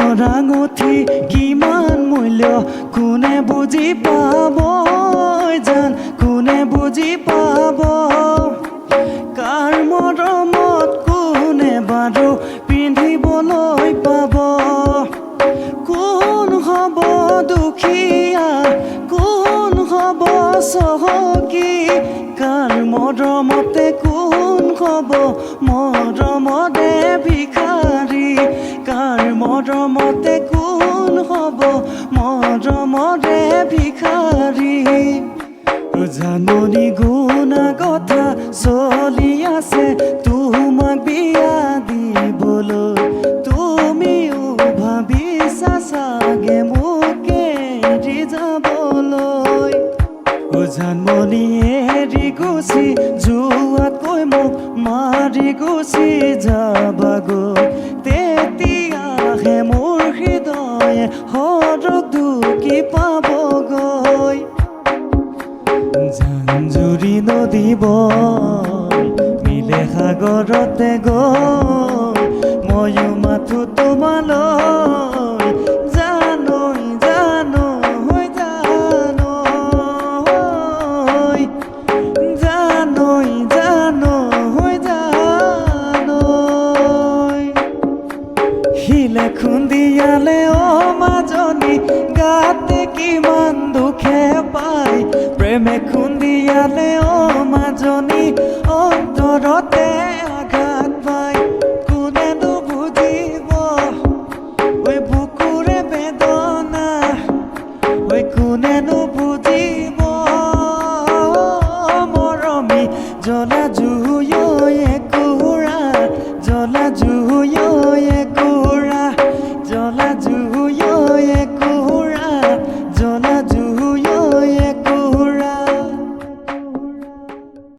সোণৰ আঙুঠি কিমান মূল্য কোনে বুজি পাব জান কোনে বুজি পাব কাৰ মৰমত কোনে বাৰু পিন্ধিবলৈ পাব কোন হ'ব দুখীয়া কোন হ'ব চহকী কাৰ মৰমতে কোন হ'ব মৰমতে ভিখাৰী কাৰ মৰমতে কোন হ'ব মৰমতে ভিখাৰী জাননী গুণা কথা চলি আছে তোমাক বিয়া দিবলৈ তুমিও ভাবিছা চাগে মোক এৰি যাবলৈ জানমণি এৰি গুচি যোৱাতকৈ মোক মাৰি গুচি যাবাগৈ তেতিয়াহে মোৰ হৃদয়ে সৰগ দুখি পাবগৈ জান-জুৰি নদী বয় মিলে সাগৰতে গৈ ময়ো মাথো তোমালৈ জানৈ জানৈ জানৈ জানৈ জানৈ জানৈ শিলে খুন্দিয়ালে অ মাজনী গাতে কিমান দুখে পায় প্ৰেমে খুন্দিয়ালে অ মাজনী অন্তৰতে আঘাত পায় কোনেনো বুজিব ঐ বুকুৰে বেদনা ঐ কোনেনো বুজিব মৰমী জ্বলা জুয়য়ে কুৰা জ্বলা জুয়য়ে